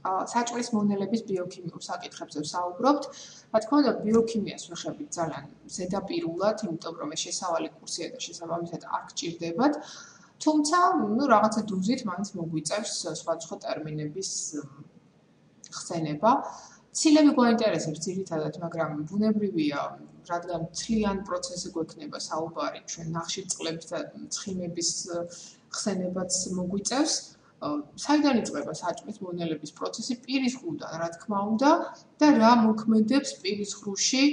საჭმლის მონელების ბიოქიმიურ საკითხებზე ვსაუბრობთ. Რა თქმა უნდა, ბიოქიმიას ვეხებით ძალიან ზედაპირულად, იმიტომ რომ ეს შესავალი კურსია და შესაბამისად არ გჭირდებათ. თუმცა, რაღაცა დოზით მაინც მოგვიწევს სხვადასხვა ტერმინების ხსენება. ცილები გვაინტერესებს ძირითადად, მაგრამ ბუნებრივია, რადგან მთლიან პროცესზე გვექნება საუბარი, ჩვენ ნახშირწყლების და ცხიმების ხსენებაც მოგვიწევს. საიდან იწყება საჭმლის მონელების პროცესი პირის ღრუდან, რა თქმა უნდა, და რა მოქმედებს პირის ღრუში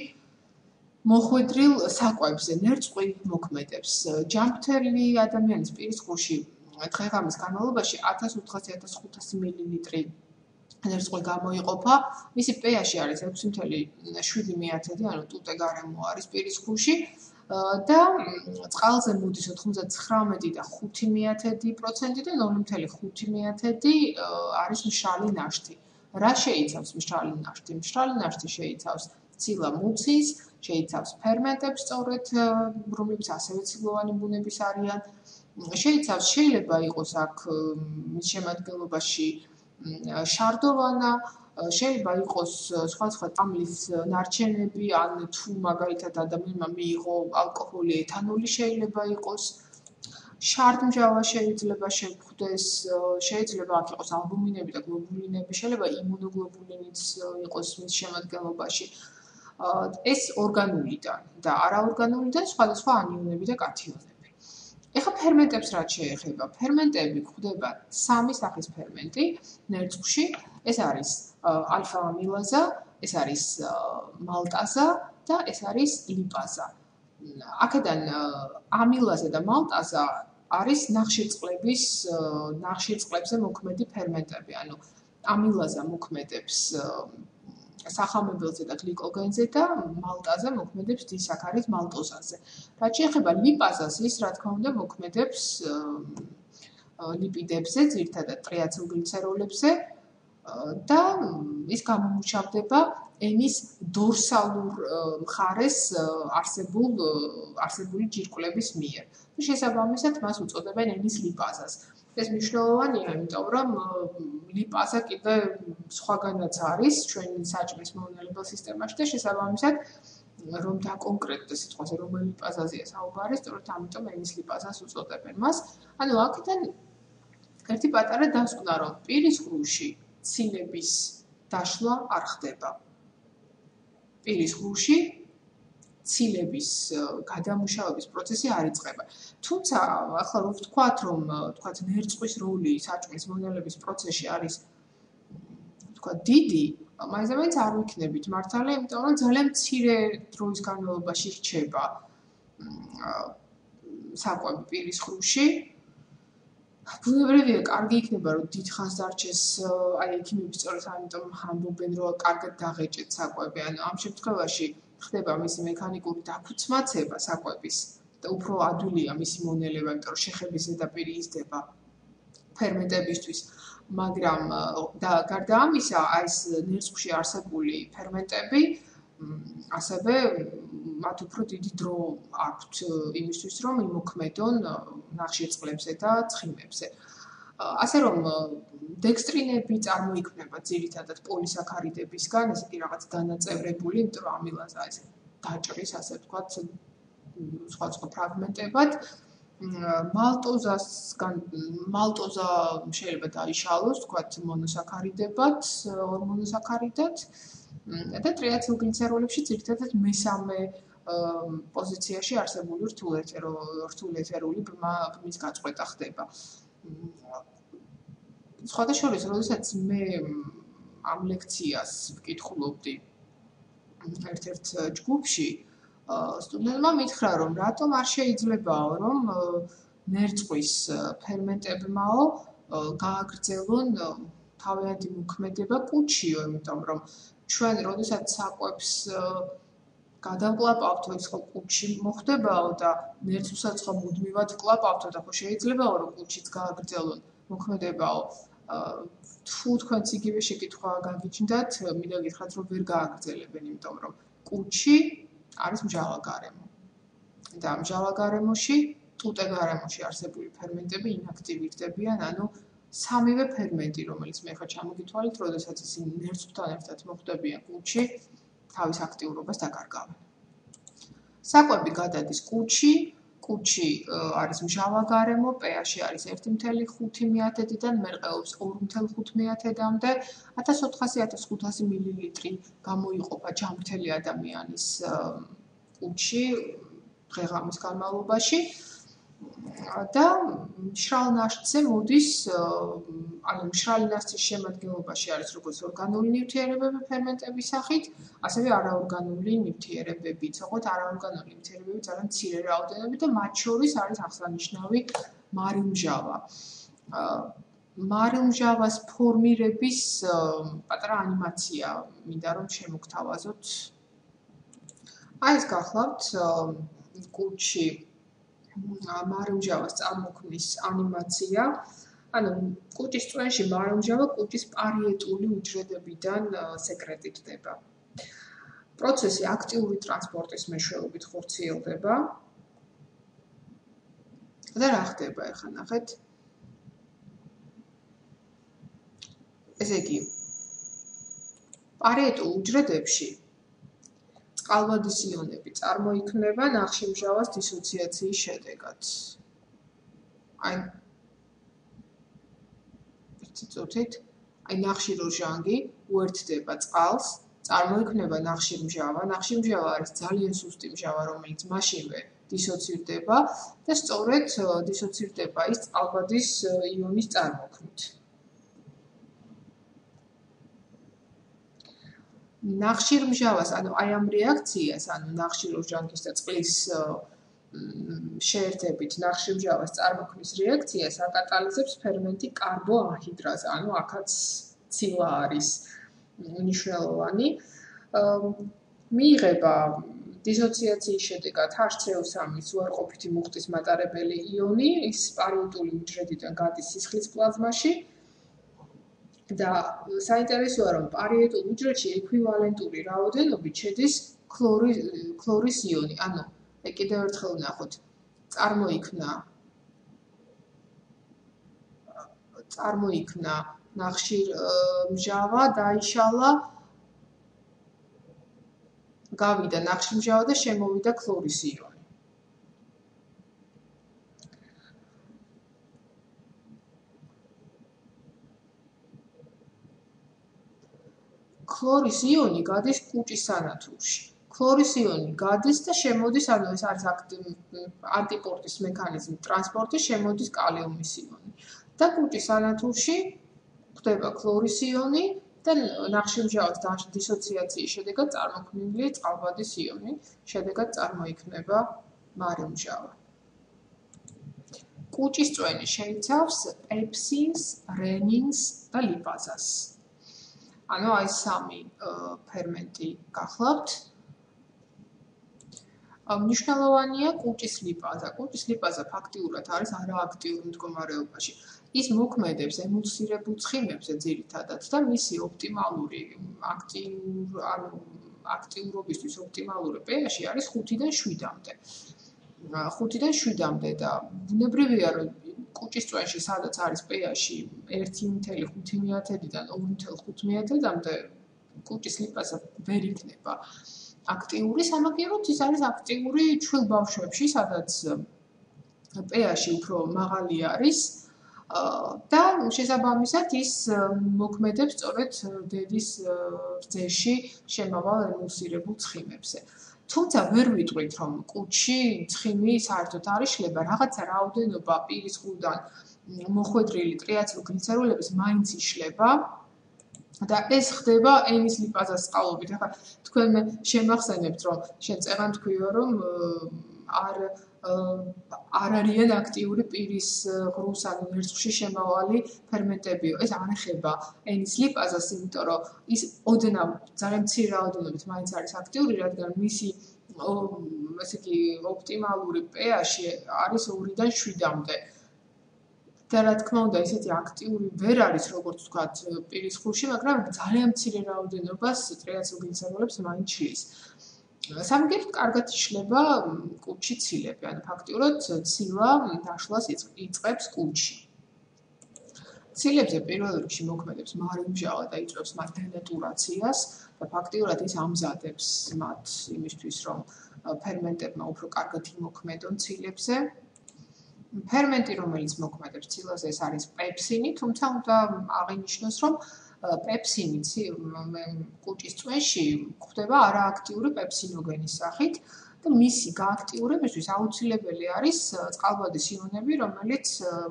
მოხვედრილ საკვებზე, ნერწყვი მოქმედებს. ჯანმრთელი ადამიანის პირის ღრუში დღე-ღამის განმავლობაში 1400-1500 მილილიტრი ნერწყვი გამოიყოფა. მისი pH არის 6.7, ანუ ტუტე გარემო არის პირის ღრუში. და წყალზე მოდის 99 და 5% და 0.5% არის მშრალი ნაშთი. რა შეიცავს მშრალი ნაშთი? მშრალი ნაშთი შეიცავს ცილა მუცის, შეიცავს ფერმენტებს სწორედ, რომლებიც ასევე ცილოვანი ბუნების არიან. შეიძლება იყოს აქ მის შემადგენლობაში შარდოვანა, შეიძლება იყოს სხვადასხვა წამლის ნარჩენები, ან თუ მაგალითად ადამიანმა მიიღო ალკოჰოლი, ეთანოლი შეიძლება იყოს. შარდმჟავა შეიძლება შეგვხვდეს, შეიძლება აქ იყოს ალბუმინები და გლობულინები, შეიძლება იმუნოგლობულინიც იყოს მის შემადგენლობაში. ეს ორგანულიდან და არაორგანულიდან სხვადასხვა ანიონები და კათიონები. ეხლა ფერმენტებს რაც შეეხება, ფერმენტები გვხვდება სამი სახის ფერმენტი ნერწყვში, ეს არის ალფა ამილაზა, ეს არის მალტაზა და ეს არის ლიპაზა. აქედან ამილაზა და მალტაზა არის ნახშირწყლებზე მოქმედი ფერმენტები, ანუ ამილაზა მოქმედებს სახამებელზე და გლიკოგენზე და მალტაზა მოქმედებს დისაქარიდ მალტოზაზე. რაც შეეხება ლიპაზას, ის რა თქმა უნდა მოქმედებს ლიპიდებზე, ძირითადად ტრიაცილგლიცეროლებზე და ის გამომუშავდება ენის დორსალურ მხარეს არსებული ჯირკვლების მიერ. შესაბამისად მას უწოდებენ ენის ლიპაზას. ეს მნიშვნელოვანია, იმიტომ რომ ლიპაზა კიდე სხვაგანაც არის ჩვენი საჭმლის მომნელებელი სისტემაში და შესაბამისად რომ დაკონკრეტდეს სიტყვაზე რომელი ლიპაზაზეა საუბარი, სწორედ ამიტომ ენის ლიპაზას უწოდებენ მას. ანუ აქედან ერთი პატარა დასკვნა, რომ პირის ღრუში ცილების დაშლა არ ხდება. პირის ღრუში ცილების გადამუშავების პროცესი არ იწყება. თუმცა, ახლა რო ვთქვათ, რომ ნერწყვის როლი საჭმლის მონელების პროცესში არის დიდი, მაინც არ ვიქნებით მართალი, იმიტომ რომ ძალიან მცირე დროის განმავლობაში რჩება საკვები პირის ღრუში. ბუნებრივია, კარგი იქნება, რომ დიდხანს დარჩეს, ექიმები სწორედ ამიტომ ამბობენ, რომ კარგად დაღეჭეთ საკვები. ანუ ამ შემთხვევაში ხდება მისი მექანიკური დაფუძმაცება საკვების და უფრო ადვილია მისი მონელება, იმიტომ რომ შეხების ზედაპირი იზრდება ფერმენტებისთვის. მაგრამ და გარდა ამისა, ეს ნერწყვში არსებული ფერმენტები ასევე მათ უფრო დიდი დრო აქვთ იმისთვის, რომ იმოქმედონ ნახშირწყლებზე და ცხიმებზე. ასე რომ დექსტრინები წარმოიქმნება ძირითადად პოლისაქარიდებისგან, ესეთი რაღაც დანაწევრებული, იმიტომ რომ ამილაზა ეს დაჭრის, ასე ვთქვათ, სხვადასხვა ფრაგმენტებად. მალტოზა შეიძლება დაიშალოს, ვთქვათ, მონოსაქარიდებად, ორ მონოსაქარიდად და ტრიაცილგლიცეროლებში ძირითადად მესამე პოზიციაში არსებული რთულეთერული ბმის გაწყვეტა ხდება. სხვადასხვა, როდესაც მე ამ ლექციას ვკითხულობდი ერთ-ერთ ჯგუფში, სტუდენტმა მითხრა, რომ რატომ არ შეიძლებაო, რომ ნერწყვის ფერმენტებმაო გააგრძელონ თავიანთი მოქმედება კუჩიო, იმიტომ რომ ჩვენ როდესაც საკვებს გადავკლაპავთ, ეს ხო კუჩი მოხდებაო და ნერწყვსაც ხო მუდმივად ვკლაპავთო და ხო შეიძლებაო, რომ კუჩიც გააგრძელონ მოქმედებაო. თუ თქვენც იგივე შეკითხვა გაგიჩნდათ, მინდა გითხრათ, რომ ვერ გააგრძელებენ, იმიტომ რომ კუჩი არის მჟავა გარემო. და მჟავა გარემოში, ტუტე გარემოში არსებული ფერმენტები ინაქტივირდებიან, ანუ სამივე ფერმენტი, რომელიც მე ხა ჩამოგითვალეთ, როდესაც ისინი ნერწყვთან ერთად მოხვდებიან კუჭში, თავის აქტიურობას დაკარგავენ. საკვები გადადის კუჭში, კუჭში არის მჟავა გარემო, pH-ი არის 1.5-დან მერყეობს 2.5-მდე, 1400-1500 მილილიტრი გამოიყოფა ჯანმრთელი ადამიანის კუჭში დღე-ღამის განმავლობაში და მშრალ ნაშთზე მოდის, ანუ მშრალი ნაშთის შემადგენლობაში არის როგორც ორგანული ნივთიერებები ფერმენტების სახით, ასევე არაორგანული ნივთიერებები. თქო, არაორგანული ნივთიერებები ძალიან მცირე რაოდენობით და მათ შორის არის აღსანიშნავი მარილმჟავა. მარილმჟავას ფორმირების პატარა ანიმაცია მინდა რომ შემოგთავაზოთ. აი ეს გახლავთ კუჭში მარილმჟავას წარმოქმნის ანიმაცია. ანუ კუჭის წვენში მარილმჟავა კუჭის პარიეტული უჯრედებიდან სეკრეტირდება. პროცესი აქტიური ტრანსპორტის მეშვეობით ხორციელდება. და რა ხდება ახლა ნახეთ? ესე იგი, პარიეტულ უჯრედებში წყალვადის იონები წარმოიქმნება ნახშირმჟავას დისოციაციის შედეგად. აი ნახშირორჟანგი უერთდება წყალს, წარმოიქმნება ნახშირმჟავა. ნახშირმჟავა არის ძალიან სუსტი მჟავა, რომელიც მაშინვე დისოცირდება და სწორედ დისოცირდება ის წყალვადის იონის წარმოქმნით. ნახშირმჟავას, ანუ აი ამ რეაქციას, ანუ ნახშირორჟანგის და წყლის შეერთებით ნახშირმჟავას წარმოქმნის რეაქციას აკატალიზებს ფერმენტი კარბოანჰიდრაზა, ანუ აქაც ცილა არის მნიშვნელოვანი. მიიღება დისოციაციის შედეგად H3O3-ის უარყოფითი მუხტის მატარებელი იონი, ის პარიეტული უჯრედიდან გადის სისხლის პლაზმაში. და საინტერესოა რომ პარიეტულ უჯრედში ექვივალენტური რაოდენობით შედის ქლორის იონი. ანუ კიდევ ერთხელ ვნახოთ. წარმოიქმნა ნახშირმჟავა, დაიშალა, გავიდა ნახშირმჟავა და შემოვიდა ქლორის იონი. ქლორის იონი გადის კუჭის სანათურში. ქლორის იონი გადის და შემოდის, ანუ ეს არის ანტიპორტის მექანიზმი ტრანსპორტის, შემოდის კალიუმის იონი. და კუჭის სანათურში ხდება ქლორის იონი და ნახშირმჟავის დისოციაციის შედეგად წარმოქმნილი წყალვადის იონი, შედეგად წარმოიქმნება მარილმჟავა. კუჭის წვენი შეიცავს პეპსინს, რენინს და ლიპაზას. ანუ აი სამი ფერმენტი გახლავთ. მნიშვნელოვანია კუჭის ლიპაზა. კუჭის ლიპაზა ფაქტიურად არის არააქტიურ მდგომარეობაში. ის მოქმედებს ემულსირებულ ცხიმებზე ძირითადად და მისი ოპტიმალური აქტიურობისთვის ოპტიმალური pH-ი არის 5-დან 7-მდე. 5-დან 7-მდე და ბუნებრივია რომ კუჭის წვენში სადაც არის pH-ი 1.5-დან 2.5-მდე კუჭის ლიპაზა ვერ იქნება აქტიური, სამაგიეროდ ის არის აქტიური ჩვილ ბავშვებში, სადაც pH-ი უფრო მაღალი არის და შესაბამისად ის მოქმედებს სწორედ დედის რძეში შემავალ ემულსირებულ ცხიმებზე. თუმცა ვერ ვიტყვით რომ კუჭში ცხიმი საერთოდ არ იშლება, რაღაცა რაოდენობა პირის ხრუდან მოხვედრილი ტრიაცილგლიცერულების მაინც იშლება და ეს ხდება ენის ლიპაზას წყალობით. ახლა თქვენ შემახსენებთ რომ შენ წეღან თქვიო რომ არ არიან აქტიური პირის ღრუს ან ნერწყვში შემავალი ფერმენტებიო. ეს არ ეხება ენის ლიპაზას, იმიტომ რომ ის ოდნავ ძალიან მცირე რაოდენობით მაინც არის აქტიური, რადგან მისი ესე იგი ოპტიმალური pH-ი არის 2-დან 7-მდე. და რა თქმა უნდა, ისეთი აქტიური ვერ არის, როგორც ვთქვათ, პირის ღრუში, მაგრამ ძალიან მცირე რაოდენობას ტრიაცილგლიცეროლებს მაინც შლის. სამაგიეროდ კარგად იშლება კუჭში ცილები, ანუ ფაქტიურად ცილა დაშლას იწყებს კუჭში. ცილებზე პირველ რიგში მოქმედებს მარილმჟავა და იწვევს მათ დენატურაციას და ფაქტიურად ის ამზადებს მათ იმისთვის, რომ ფერმენტებმა უფრო კარგად იმოქმედონ ცილებზე. ფერმენტი, რომელიც მოქმედებს ცილაზე, ეს არის პეპსინი, თუმცა უნდა აღინიშნოს, რომ პეპსინი კუჭის წვენში გვხვდება არააქტიური პეპსინოგენის სახით და მისი გააქტიურებისთვის აუცილებელი არის წყალბადის იონები, რომელიც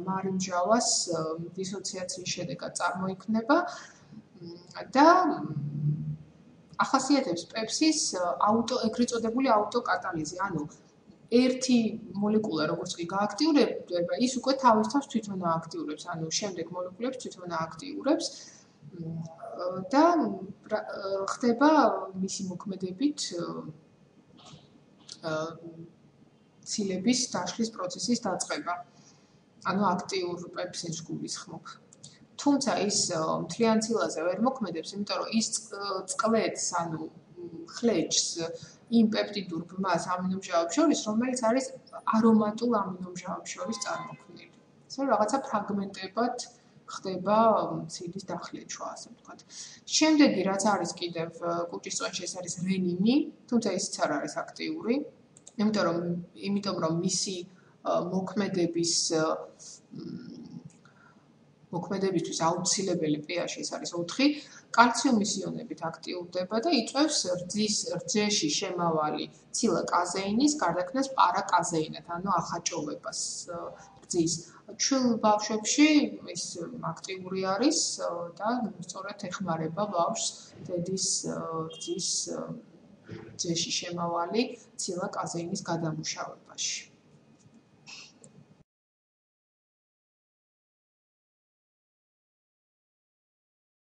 მარილმჟავას დისოციაციის შედეგად წარმოიქმნება და ახასიათებს პეპსის ეგრეთ წოდებული აუტოკატალიზი, ანუ ერთი მოლეკულა როგორც კი გააქტიურდება, ის უკვე თავის თავს თვითონ ააქტიურებს, ანუ შემდეგ მოლეკულებს თვითონ ააქტიურებს და ხდება მისი მოქმედებით ცილების დაშლის პროცესის დაწყება. ანუ აქტიურ პეპსინს გულისხმობ. თუმცა ის მთლიან ცილაზე ვერ მოქმედებს, იმიტომ რომ ის წყლეთს, ანუ ხლეჯს იმ პეპტიდურ ბმას ამინომჟავებს შორის, რომელიც არის არომატულ ამინომჟავებს შორის წარმოქმნილი. ეს რაღაცა ფრაგმენტებად ხდება ცილის დახლეჩვა, ასე ვთქვათ. შემდეგი რაც არის კიდევ კუჭის წვენში, ეს არის რენინი, თუმცა ისიც არ არის აქტიური, იმიტომ რომ მისი მოქმედებისთვის აუცილებელი pH ეს არის 4, კალციუმის იონებით აქტიურდება და იწვევს რძის რძეში შემავალი ცილა კაზეინის გარდაქმნას პარაკაზეინად, ანუ ახაჭოვებას რძის. ჩვილ ბავშვებში ის აქტიური არის და სწორედ ეხმარება ბავშვს დედის რძის რძეში შემავალი ცილა კაზეინის გადამუშავებაში.